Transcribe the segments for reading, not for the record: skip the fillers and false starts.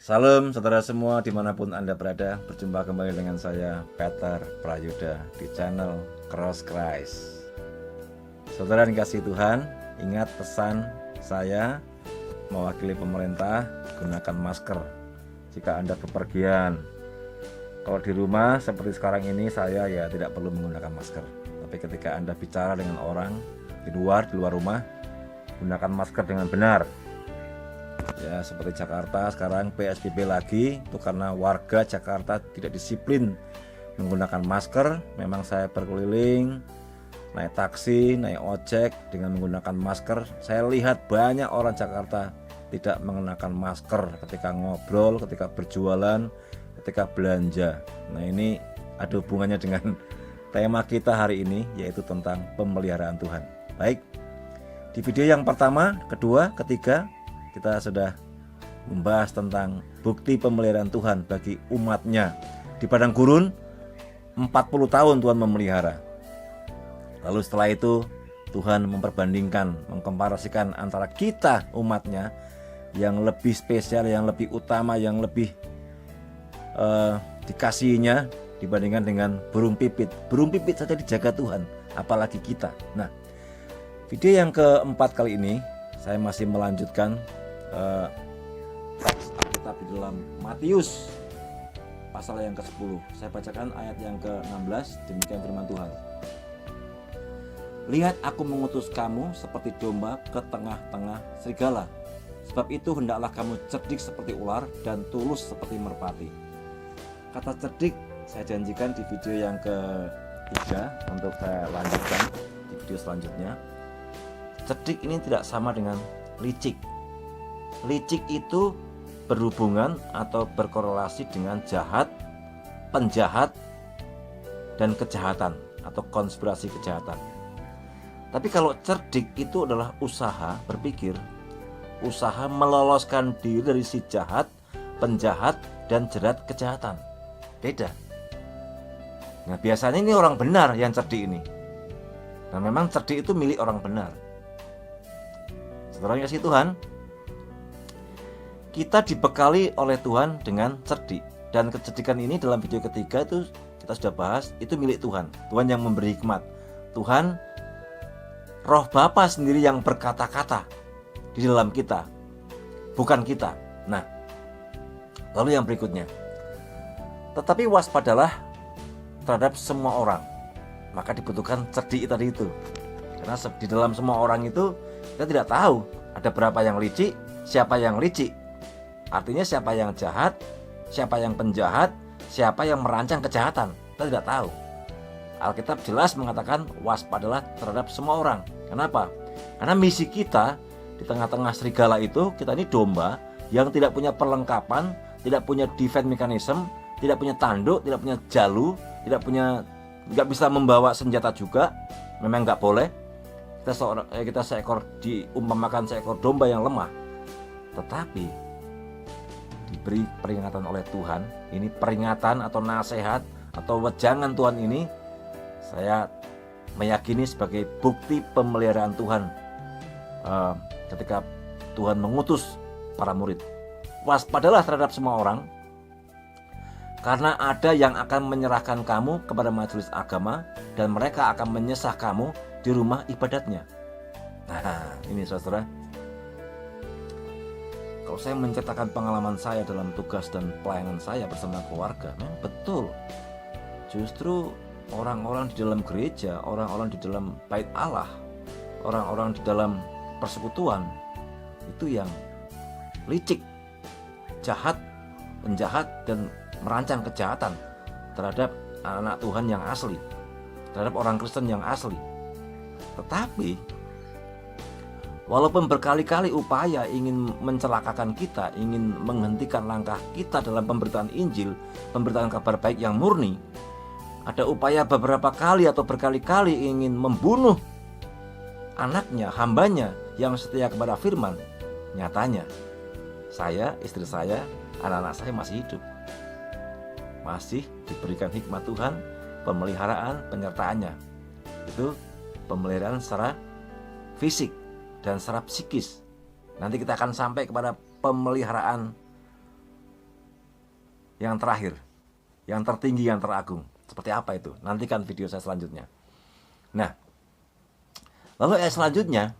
Salam saudara semua dimanapun Anda berada. Berjumpa kembali dengan saya Peter Prayuda di channel Cross Christ. Saudara yang dikasihi Tuhan, ingat pesan saya mewakili pemerintah, gunakan masker jika Anda bepergian. Kalau di rumah seperti sekarang ini saya tidak perlu menggunakan masker. Tapi ketika Anda bicara dengan orang di luar rumah, gunakan masker dengan benar. Ya, seperti Jakarta sekarang PSBB lagi, itu karena warga Jakarta tidak disiplin menggunakan masker. Memang saya berkeliling, naik taksi, naik ojek dengan menggunakan masker. Saya lihat banyak orang Jakarta tidak mengenakan masker ketika ngobrol, ketika berjualan, ketika belanja. Nah, ini ada hubungannya dengan tema kita hari ini, yaitu tentang pemeliharaan Tuhan. Baik, di video yang pertama, kedua, ketiga, kita sudah membahas tentang bukti pemeliharaan Tuhan bagi umatnya. Di padang gurun 40 tahun Tuhan memelihara. Lalu setelah itu Tuhan memperbandingkan, mengkomparasikan antara kita umatnya yang lebih spesial, yang lebih utama, yang lebih dikasihinya dibandingkan dengan burung pipit. Burung pipit saja dijaga Tuhan, apalagi kita. Nah, video yang keempat kali ini saya masih melanjutkan teks Alkitab di dalam Matius pasal yang ke-10. Saya bacakan ayat yang ke-16, demikian firman Tuhan. Lihat, aku mengutus kamu seperti domba ke tengah-tengah serigala. Sebab itu hendaklah kamu cerdik seperti ular dan tulus seperti merpati. Kata cerdik saya janjikan di video yang ketiga untuk saya lanjutkan di video selanjutnya. Cerdik ini tidak sama dengan licik. Licik itu berhubungan atau berkorelasi dengan jahat, penjahat, dan kejahatan atau konspirasi kejahatan. Tapi kalau cerdik itu adalah usaha berpikir, usaha meloloskan diri dari si jahat, penjahat, dan jerat kejahatan. Beda. Nah, biasanya ini orang benar yang cerdik ini. Nah, memang cerdik itu milik orang benar. Saudara yang kasih Tuhan, kita dibekali oleh Tuhan dengan cerdik. Dan kecerdikan ini dalam video ketiga itu kita sudah bahas, itu milik Tuhan. Tuhan yang memberi hikmat. Tuhan, Roh Bapa sendiri yang berkata-kata di dalam kita, bukan kita. Nah, lalu yang berikutnya, tetapi waspadalah terhadap semua orang. Maka dibutuhkan cerdik tadi itu. Karena di dalam semua orang itu kita tidak tahu ada berapa yang licik, siapa yang licik. Artinya siapa yang jahat, siapa yang penjahat, siapa yang merancang kejahatan. Kita tidak tahu. Alkitab jelas mengatakan waspadalah terhadap semua orang. Kenapa? Karena misi kita di tengah-tengah serigala itu, kita ini domba yang tidak punya perlengkapan, tidak punya defense mechanism, tidak punya tanduk, tidak punya jalu, nggak bisa membawa senjata juga. Memang nggak boleh. Kita diumpamakan seekor domba yang lemah. Tetapi diberi peringatan oleh Tuhan. Ini peringatan atau nasihat atau wejangan Tuhan ini saya meyakini sebagai bukti pemeliharaan Tuhan ketika Tuhan mengutus para murid. Waspadalah terhadap semua orang, karena ada yang akan menyerahkan kamu kepada majelis agama dan mereka akan menyesah kamu di rumah ibadatnya. Nah, ini saudara, kalau saya menceritakan pengalaman saya dalam tugas dan pelayanan saya bersama keluarga, memang betul. Justru orang-orang di dalam gereja, orang-orang di dalam bait Allah, orang-orang di dalam persekutuan itu yang licik, jahat, penjahat, dan merancang kejahatan terhadap anak Tuhan yang asli, terhadap orang Kristen yang asli. Tetapi walaupun berkali-kali upaya ingin mencelakakan kita, ingin menghentikan langkah kita dalam pemberitaan Injil, pemberitaan kabar baik yang murni, ada upaya beberapa kali atau berkali-kali ingin membunuh anaknya, hambanya yang setia kepada firman. Nyatanya saya, istri saya, anak-anak saya masih hidup, masih diberikan hikmat Tuhan, pemeliharaan, penyertaannya. Itu pemeliharaan secara fisik dan secara psikis. Nanti kita akan sampai kepada pemeliharaan yang terakhir, yang tertinggi, yang teragung. Seperti apa itu? Nantikan video saya selanjutnya. Nah, lalu ayat selanjutnya,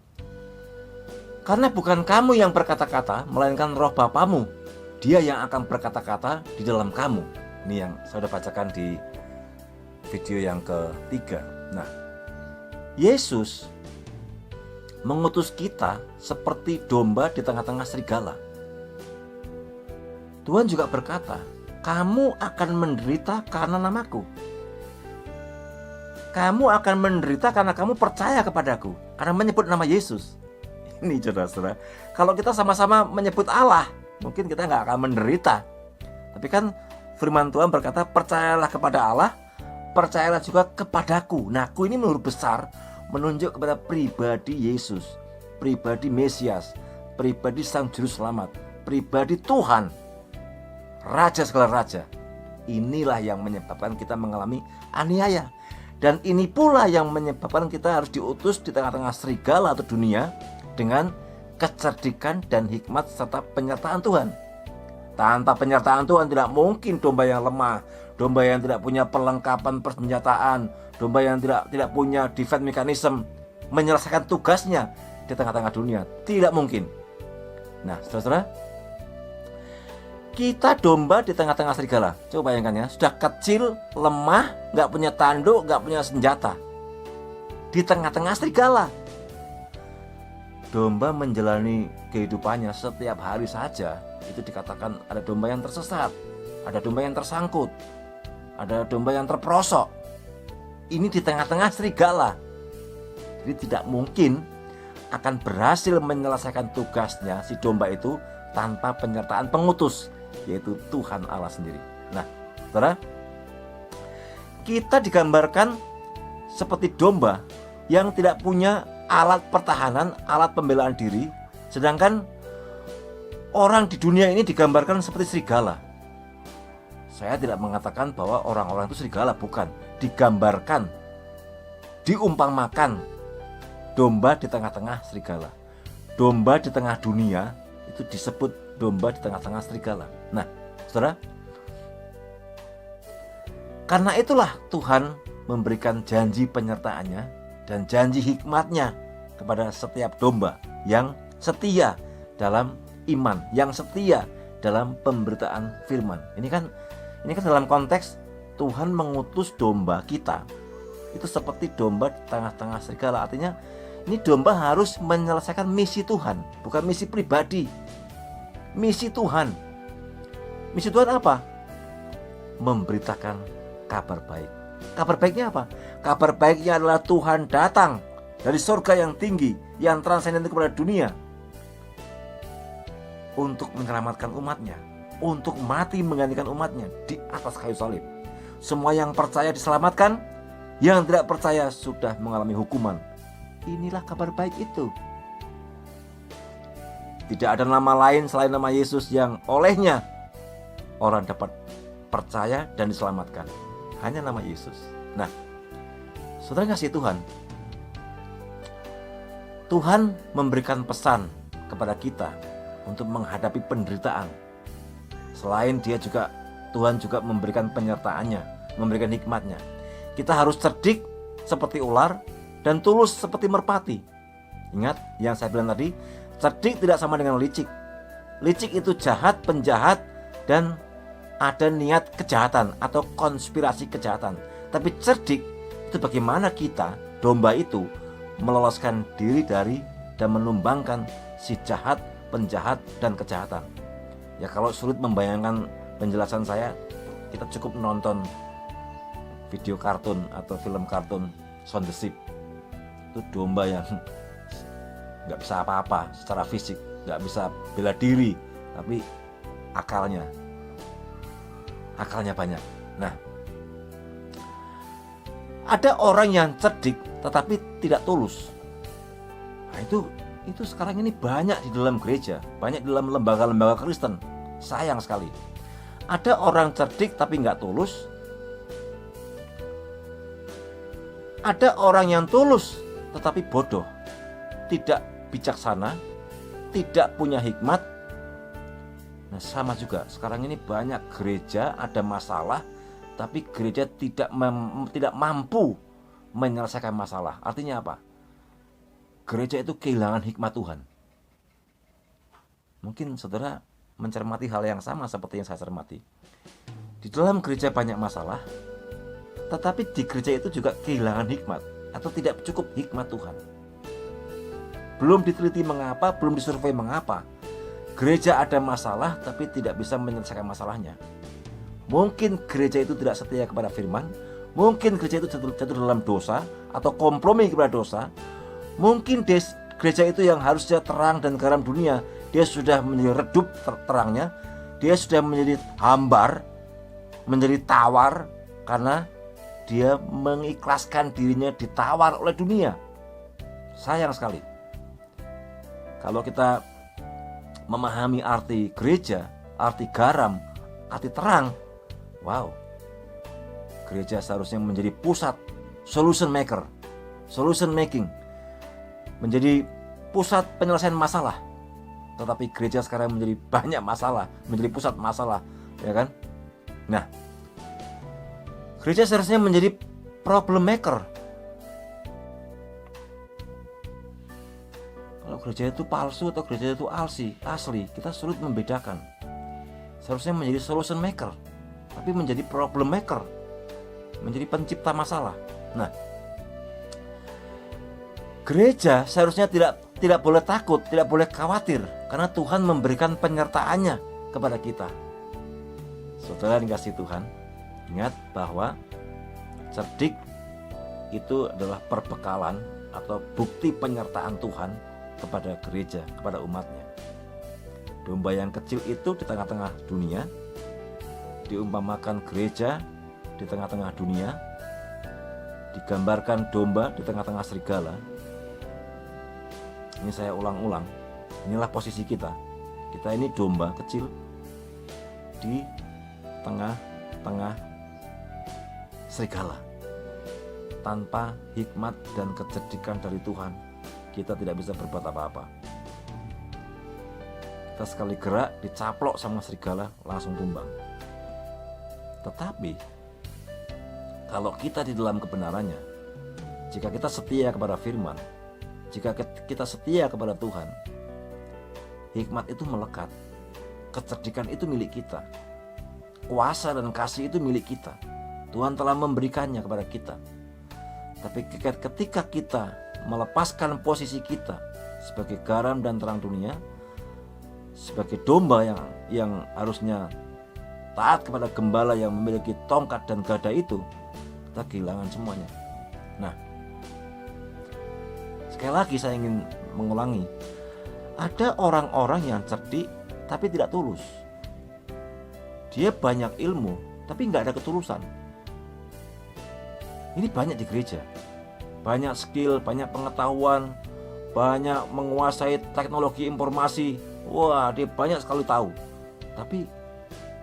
karena bukan kamu yang berkata-kata, melainkan roh Bapamu, dia yang akan berkata-kata di dalam kamu. Ini yang saya sudah bacakan di video yang ketiga. Nah, Yesus mengutus kita seperti domba di tengah-tengah serigala. Tuhan juga berkata, kamu akan menderita karena namaku. Kamu akan menderita karena kamu percaya kepadaku, karena menyebut nama Yesus. Ini saudara-saudara, kalau kita sama-sama menyebut Allah, mungkin kita nggak akan menderita. Tapi kan firman Tuhan berkata, percayalah kepada Allah, percayalah juga kepadaku. Nah, aku ini menurut besar menunjuk kepada pribadi Yesus, pribadi Mesias, pribadi Sang Juru Selamat, pribadi Tuhan, Raja segala raja. Inilah yang menyebabkan kita mengalami aniaya. Dan ini pula yang menyebabkan kita harus diutus di tengah-tengah serigala atau dunia dengan kecerdikan dan hikmat serta penyertaan Tuhan. Tanpa penyertaan Tuhan tidak mungkin domba yang lemah, domba yang tidak punya perlengkapan persenjataan, domba yang tidak punya defense mechanism menyelesaikan tugasnya di tengah-tengah dunia. Tidak mungkin. Nah, saudara, kita domba di tengah-tengah serigala. Coba bayangkan ya, sudah kecil, lemah, gak punya tanduk, gak punya senjata, di tengah-tengah serigala. Domba menjalani kehidupannya setiap hari saja, itu dikatakan ada domba yang tersesat, ada domba yang tersangkut, ada domba yang terperosok. Ini di tengah-tengah serigala. Jadi tidak mungkin akan berhasil menyelesaikan tugasnya si domba itu tanpa penyertaan pengutus, yaitu Tuhan Allah sendiri. Nah, saudara, kita digambarkan seperti domba yang tidak punya alat pertahanan, alat pembelaan diri, sedangkan orang di dunia ini digambarkan seperti serigala. Saya tidak mengatakan bahwa orang-orang itu serigala, bukan. Digambarkan, diumpamakan domba di tengah-tengah serigala. Domba di tengah dunia itu disebut domba di tengah-tengah serigala. Nah, saudara, karena itulah Tuhan memberikan janji penyertaannya dan janji hikmatnya kepada setiap domba yang setia dalam iman, yang setia dalam pemberitaan firman. Ini kan dalam konteks Tuhan mengutus domba kita itu seperti domba di tengah-tengah serigala. Artinya ini domba harus menyelesaikan misi Tuhan, bukan misi pribadi. Misi Tuhan. Misi Tuhan apa? Memberitakan kabar baik. Kabar baiknya apa? Kabar baiknya adalah Tuhan datang dari surga yang tinggi, yang transenden kepada dunia, untuk menyelamatkan umatnya, untuk mati menggantikan umatnya di atas kayu salib. Semua yang percaya diselamatkan, yang tidak percaya sudah mengalami hukuman. Inilah kabar baik itu. Tidak ada nama lain selain nama Yesus yang olehnya orang dapat percaya dan diselamatkan. Hanya nama Yesus. Nah, saudara kasih Tuhan, Tuhan memberikan pesan kepada kita untuk menghadapi penderitaan. Selain Tuhan juga memberikan penyertaannya, memberikan hikmatnya. Kita harus cerdik seperti ular dan tulus seperti merpati. Ingat yang saya bilang tadi, cerdik tidak sama dengan licik. Licik itu jahat, penjahat, dan ada niat kejahatan atau konspirasi kejahatan. Tapi cerdik itu bagaimana kita, domba itu, meloloskan diri dari dan menumbangkan si jahat, penjahat, dan kejahatan. Ya, kalau sulit membayangkan penjelasan saya, kita cukup nonton video kartun atau film kartun Shaun the Sheep. Itu domba yang nggak bisa apa-apa secara fisik, nggak bisa bela diri, tapi akalnya banyak. Nah, ada orang yang cerdik tetapi tidak tulus. Nah, itu sekarang ini banyak di dalam gereja, banyak di dalam lembaga-lembaga Kristen. Sayang sekali. Ada orang cerdik tapi nggak tulus. Ada orang yang tulus tetapi bodoh, tidak bijaksana, tidak punya hikmat, Nah sama juga, sekarang ini banyak gereja ada masalah, tapi gereja tidak mampu menyelesaikan masalah. Artinya apa? Gereja itu kehilangan hikmat Tuhan. Mungkin saudara mencermati hal yang sama seperti yang saya cermati. Di dalam gereja banyak masalah, tetapi di gereja itu juga kehilangan hikmat atau tidak cukup hikmat Tuhan. Belum diteliti mengapa, belum disurvei mengapa gereja ada masalah tapi tidak bisa menyelesaikan masalahnya. Mungkin gereja itu tidak setia kepada firman, mungkin gereja itu jatuh dalam dosa atau kompromi kepada dosa. Mungkin gereja itu yang harusnya terang dan garam dunia, dia sudah menjadi redup terangnya, dia sudah menjadi hambar, menjadi tawar, karena dia mengikhlaskan dirinya ditawar oleh dunia. Sayang sekali. Kalau kita memahami arti gereja, arti garam, arti terang, wow, gereja seharusnya menjadi pusat solution maker, solution making, menjadi pusat penyelesaian masalah. Tetapi gereja sekarang menjadi banyak masalah, menjadi pusat masalah, ya kan? Nah, gereja seharusnya menjadi problem maker. Kalau gereja itu palsu atau gereja itu asli, kita sulit membedakan. Seharusnya menjadi solution maker, tapi menjadi problem maker, menjadi pencipta masalah. Nah, gereja seharusnya tidak boleh takut, tidak boleh khawatir, karena Tuhan memberikan penyertaannya kepada kita. Saudara dikasih Tuhan, ingat bahwa cerdik itu adalah perbekalan atau bukti penyertaan Tuhan kepada gereja, kepada umatnya. Domba yang kecil itu di tengah-tengah dunia, diumpamakan gereja di tengah-tengah dunia, digambarkan domba di tengah-tengah serigala. Ini saya ulang-ulang, inilah posisi kita. Kita ini domba kecil di tengah-tengah serigala. Tanpa hikmat dan kecerdikan dari Tuhan, kita tidak bisa berbuat apa-apa. Kita sekali gerak dicaplok sama serigala, langsung tumbang. Tetapi kalau kita di dalam kebenarannya, jika kita setia kepada firman, jika kita setia kepada Tuhan, hikmat itu melekat, kecerdikan itu milik kita, kuasa dan kasih itu milik kita. Tuhan telah memberikannya kepada kita. Tapi ketika kita melepaskan posisi kita sebagai garam dan terang dunia, sebagai domba yang harusnya taat kepada gembala yang memiliki tongkat dan gada itu, kita kehilangan semuanya. Nah, sekali lagi saya ingin mengulangi, ada orang-orang yang cerdik tapi tidak tulus. Dia banyak ilmu tapi nggak ada ketulusan. Ini banyak di gereja, banyak skill, banyak pengetahuan, banyak menguasai teknologi informasi. Wah, dia banyak sekali tahu, tapi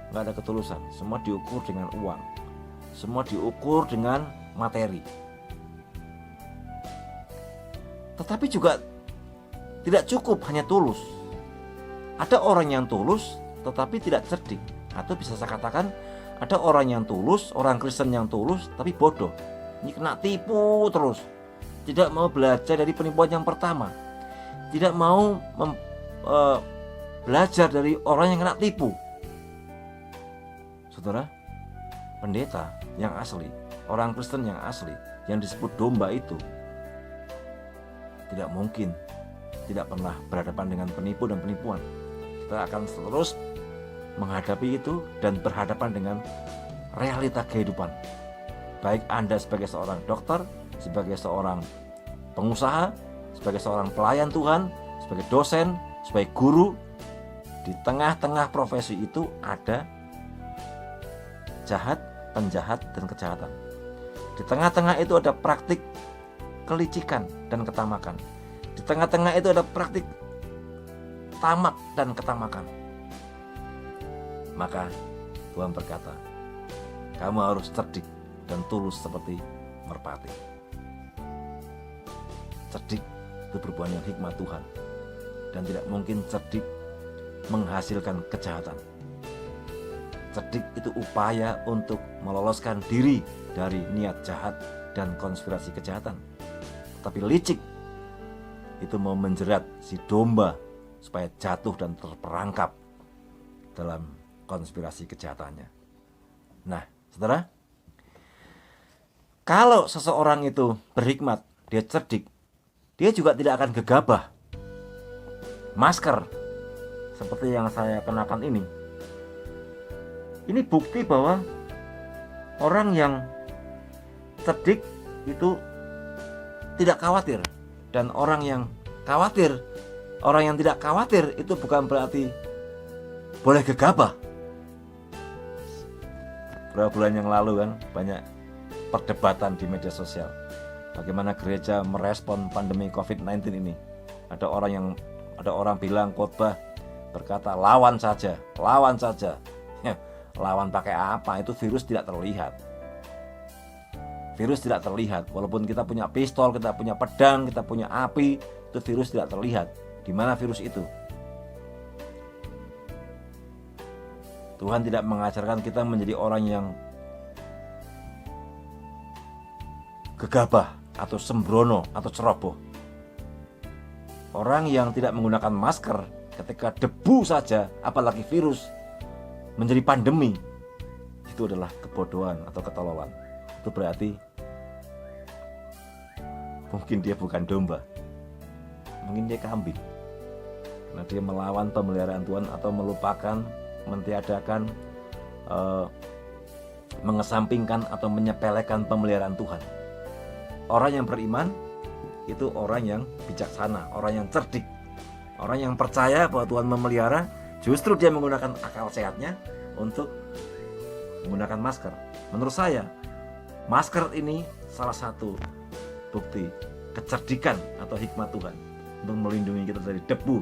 nggak ada ketulusan. Semua diukur dengan uang, semua diukur dengan materi. Tetapi juga tidak cukup hanya tulus. Ada orang yang tulus tetapi tidak cerdik, atau bisa saya katakan ada orang yang tulus, orang Kristen yang tulus tapi bodoh. Ini kena tipu terus, tidak mau belajar dari penipuan yang pertama, tidak mau belajar dari orang yang kena tipu. Saudara, pendeta yang asli, orang Kristen yang asli, yang disebut domba itu, tidak mungkin tidak pernah berhadapan dengan penipu dan penipuan. Kita akan terus menghadapi itu dan berhadapan dengan realita kehidupan. Baik Anda sebagai seorang dokter, sebagai seorang pengusaha, sebagai seorang pelayan Tuhan, sebagai dosen, sebagai guru, di tengah-tengah profesi itu ada jahat, penjahat, dan kejahatan. Di tengah-tengah itu ada praktik kelicikan dan ketamakan. Di tengah-tengah itu ada praktik tamak dan ketamakan. Maka Tuhan berkata, kamu harus cerdik dan tulus seperti merpati. Cerdik itu berbuah dengan hikmat Tuhan, dan tidak mungkin cerdik menghasilkan kejahatan. Cerdik itu upaya untuk meloloskan diri dari niat jahat dan konspirasi kejahatan. Tapi licik itu mau menjerat si domba supaya jatuh dan terperangkap dalam konspirasi kejahatannya. Nah, saudara, kalau seseorang itu berhikmat, dia cerdik, dia juga tidak akan gegabah. Masker seperti yang saya kenakan ini bukti bahwa orang yang cerdik itu tidak khawatir, dan orang yang khawatir, orang yang tidak khawatir itu bukan berarti boleh gegabah. Beberapa bulan yang lalu kan banyak perdebatan di media sosial bagaimana gereja merespon pandemi COVID-19 ini. Ada orang bilang khotbah berkata lawan saja. Lawan pakai apa? Itu virus tidak terlihat. Virus tidak terlihat. Walaupun kita punya pistol, kita punya pedang, kita punya api, itu virus tidak terlihat. Di mana virus itu? Tuhan tidak mengajarkan kita menjadi orang yang gegabah atau sembrono atau ceroboh. Orang yang tidak menggunakan masker ketika debu saja, apalagi virus, menjadi pandemi, itu adalah kebodohan atau ketololan. Itu berarti mungkin dia bukan domba, mungkin dia kambing, karena dia melawan pemeliharaan Tuhan atau melupakan, mentiadakan, mengesampingkan atau menyepelekan pemeliharaan Tuhan. Orang yang beriman itu orang yang bijaksana, orang yang cerdik, orang yang percaya bahwa Tuhan memelihara. Justru dia menggunakan akal sehatnya untuk menggunakan masker. Menurut saya, masker ini salah satu bukti kecerdikan atau hikmat Tuhan untuk melindungi kita dari debu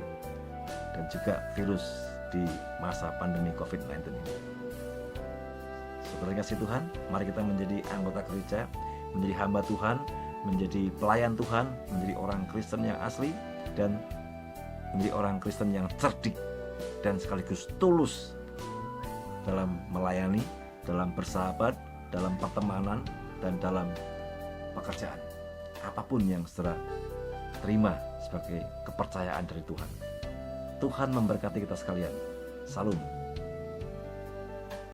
dan juga virus di masa pandemi COVID-19 ini. Saudara kasih Tuhan, mari kita menjadi anggota gereja, menjadi hamba Tuhan, menjadi pelayan Tuhan, menjadi orang Kristen yang asli, dan menjadi orang Kristen yang cerdik dan sekaligus tulus dalam melayani, dalam bersahabat, dalam pertemanan, dan dalam pekerjaan. Apapun yang saudara terima sebagai kepercayaan dari Tuhan. Tuhan memberkati kita sekalian. Salam.